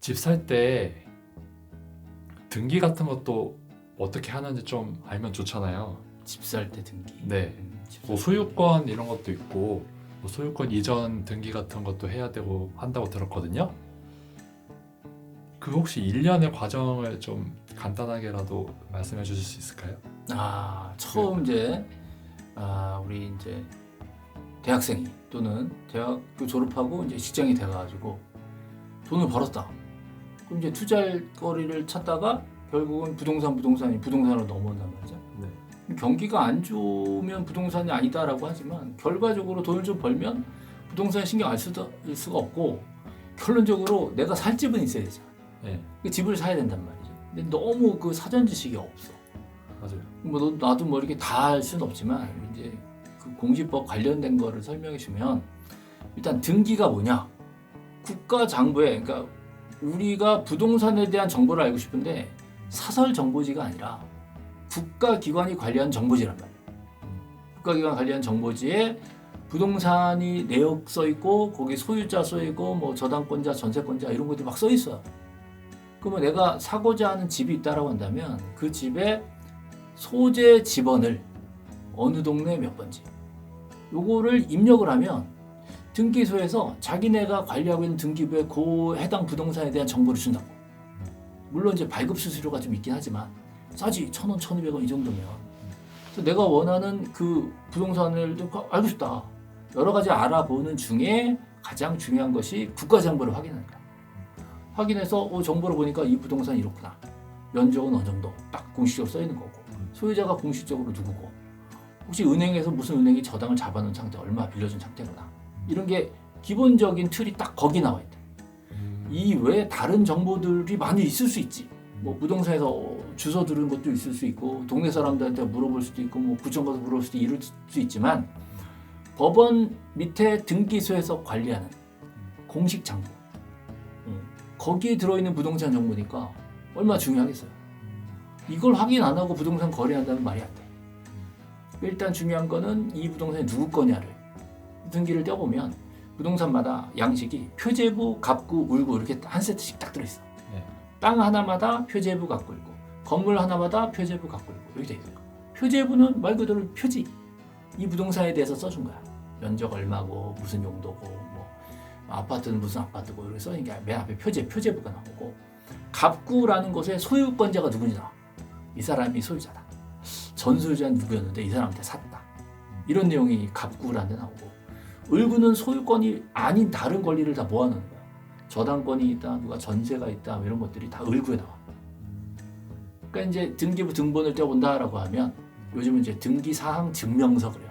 집 살 때 등기 같은 것도 어떻게 하는지 좀 알면 좋잖아요. 집 살 때 등기. 네. 집 뭐 살 때. 소유권 이런 것도 있고 뭐 소유권 이전 등기 같은 것도 해야 되고 한다고 들었거든요. 그 혹시 일련의 과정을 좀 간단하게라도 말씀해 주실 수 있을까요? 처음 이제 우리 이제 대학생이 또는 대학교 졸업하고 이제 직장이 돼가지고 돈을 벌었다. 그럼 이제 투자할 거리를 찾다가 결국은 부동산으로 넘어온단 말이죠. 네. 경기가 안 좋으면 부동산이 아니다라고 하지만 결과적으로 돈을 좀 벌면 부동산에 신경 안 수가 없고 결론적으로 내가 살 집은 있어야 되잖아. 네. 그 집을 사야 된단 말이죠. 근데 너무 그 사전 지식이 없어. 맞아요. 뭐 나도 뭐 이렇게 다 할 수는 없지만 이제 그 공시법 관련된 거를 설명해 주면 일단 등기가 뭐냐? 국가장부에 그러니까 우리가 부동산에 대한 정보를 알고 싶은데 사설 정보지가 아니라 국가기관이 관리한 정보지란 말이에요. 국가기관 관리한 정보지에 부동산이 내역 써 있고 거기 소유자 써 있고 뭐 저당권자, 전세권자 이런 것들이 막 써 있어요. 그러면 내가 사고자 하는 집이 있다라고 한다면 그 집의 소재 지번을 어느 동네 몇 번지 요거를 입력을 하면 등기소에서 자기네가 관리하고 있는 등기부에 그 해당 부동산에 대한 정보를 준다고. 물론 이제 발급 수수료가 좀 있긴 하지만 싸지 1,000원, 1,200원 이 정도면. 그래서 내가 원하는 그 부동산을 좀 알고 싶다. 여러 가지 알아보는 중에 가장 중요한 것이 국가정보를 확인하는 거야. 확인해서 정보를 보니까 이 부동산이 이렇구나. 면적은 어느 정도 딱 공식적으로 써 있는 거고 소유자가 공식적으로 누구고 혹시 은행에서 무슨 은행이 저당을 잡아놓은 상태 얼마 빌려준 상태구나. 이런 게 기본적인 틀이 딱 거기 나와 있다. 이 외에 다른 정보들이 많이 있을 수 있지. 뭐 부동산에서 주소 들은 것도 있을 수 있고 동네 사람들한테 물어볼 수도 있고 뭐 구청 가서 물어볼 수도 이럴 수 있지만 법원 밑에 등기소에서 관리하는 공식 장부 거기에 들어있는 부동산 정보니까 얼마나 중요하겠어요. 이걸 확인 안 하고 부동산 거래한다는 말이 안 돼. 일단 중요한 거는 이 부동산이 누구 거냐를 등기를 떼어보면 부동산마다 양식이 표제부, 갑구, 울구 이렇게 한 세트씩 딱 들어있어. 네. 땅 하나마다 표제부, 갑구, 울구, 건물 하나마다 표제부, 갑구, 울구 이렇게 돼 있어요. 표제부는 말 그대로 표지. 이 부동산에 대해서 써준 거야. 면적 얼마고 무슨 용도고 뭐 아파트는 무슨 아파트고 이렇게 써있는 게 맨 앞에 표제부가 나오고 갑구라는 것의 소유권자가 누구냐 나와. 이 사람이 소유자다. 전 소유자는 누구였는데 이 사람한테 샀다. 이런 내용이 갑구라는 데 나오고 을구는 소유권이 아닌 다른 권리를 다 모아놓는 거야. 저당권이 있다, 누가 전세가 있다 이런 것들이 다 을구에 나와. 그러니까 이제 등기부 등본을 떼어본다라고 하면 요즘은 이제 등기사항 증명서 그래요.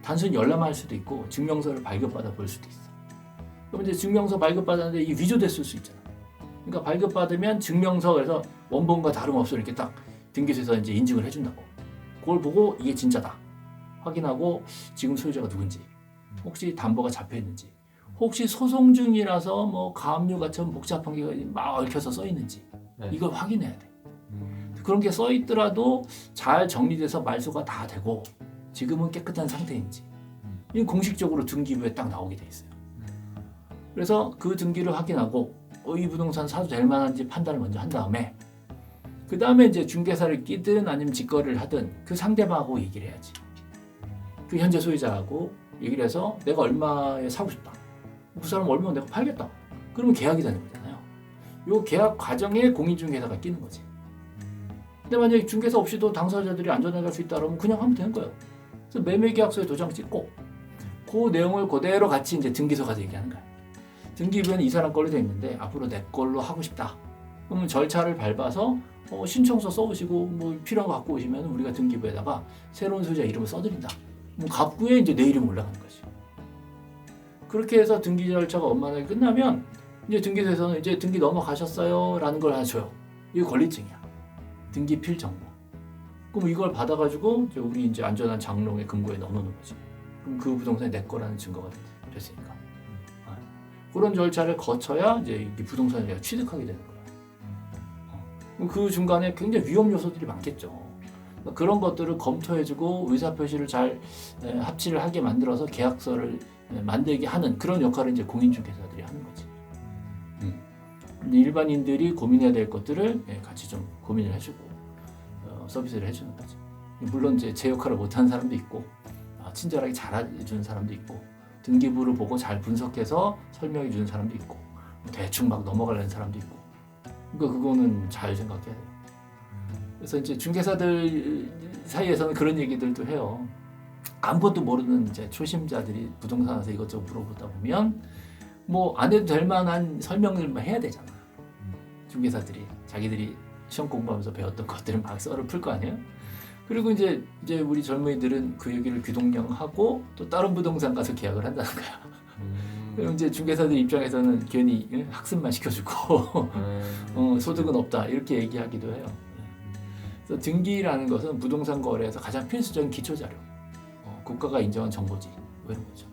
단순히 열람할 수도 있고 증명서를 발급받아 볼 수도 있어. 그럼 이제 증명서 발급받았는데 이게 위조됐을 수 있잖아. 그러니까 발급받으면 증명서에서 원본과 다름없어 이렇게 딱 등기소에서 이제 인증을 해준다고. 그걸 보고 이게 진짜다 확인하고 지금 소유자가 누군지 혹시 담보가 잡혀 있는지 혹시 소송 중이라서 뭐 가압류 같은 복잡한 게 막 얽혀서 써 있는지 네. 이걸 확인해야 돼. 그런 게 써 있더라도 잘 정리돼서 말소가 다 되고 지금은 깨끗한 상태인지 이건 공식적으로 등기부에 딱 나오게 돼 있어요. 그래서 그 등기를 확인하고 이 부동산 사도 될 만한지 판단을 먼저 한 다음에 그 다음에 이제 중개사를 끼든 아니면 직거래를 하든 그 상대방하고 얘기를 해야지. 그 현재 소유자하고 얘기를 해서 내가 얼마에 사고 싶다. 그 사람 얼마면 내가 팔겠다. 그러면 계약이 되는 거잖아요. 이 계약 과정에 공인중개사가 끼는 거지. 근데 만약에 중개사 없이도 당사자들이 안전하게 할 수 있다 그러면 그냥 하면 되는 거예요. 그래서 매매계약서에 도장 찍고 그 내용을 그대로 같이 이제 등기소 가서 얘기하는 거야. 등기부에는 이 사람 걸로 돼 있는데 앞으로 내 걸로 하고 싶다. 그러면 절차를 밟아서 신청서 써오시고 뭐 필요한 거 갖고 오시면 우리가 등기부에다가 새로운 소유자 이름을 써드린다. 그럼 갑구에 이제 내 이름 올라가는 거지. 그렇게 해서 등기 절차가 원만하게 끝나면 이제 등기소에서는 이제 등기 넘어가셨어요라는 걸 하나 줘요. 이거 권리증이야. 등기 필 정보. 그럼 이걸 받아가지고 이제 우리 이제 안전한 장롱의 금고에 넣어놓는 거지. 그럼 그 부동산이 내 거라는 증거가 됐으니까. 그런 절차를 거쳐야 이제 이 부동산을 내가 취득하게 되는 거야. 그 중간에 굉장히 위험 요소들이 많겠죠. 그런 것들을 검토해주고 의사표시를 잘 합치를 하게 만들어서 계약서를 만들게 하는 그런 역할을 이제 공인중개사들이 하는 거지. 일반인들이 고민해야 될 것들을 같이 좀 고민을 해주고 서비스를 해주는 거죠. 물론 이제 제 역할을 못하는 사람도 있고 친절하게 잘해주는 사람도 있고 등기부를 보고 잘 분석해서 설명해주는 사람도 있고 대충 막 넘어가려는 사람도 있고 그러니까 그거는 잘 생각해야 돼요. 그래서 이제 중개사들 사이에서는 그런 얘기들도 해요. 아무것도 모르는 이제 초심자들이 부동산에서 이것저것 물어보다 보면 뭐 안 해도 될 만한 설명을만 해야 되잖아. 중개사들이 자기들이 시험 공부하면서 배웠던 것들을 막 썰을 풀 거 아니에요. 그리고 이제 우리 젊은이들은 그 얘기를 귀동냥하고 또 다른 부동산 가서 계약을 한다는 거야. 그럼 이제 중개사들 입장에서는 괜히 학습만 시켜주고 소득은 없다 이렇게 얘기하기도 해요. 그래서 등기라는 것은 부동산 거래에서 가장 필수적인 기초 자료, 국가가 인정한 정보지 뭐 이런 거죠.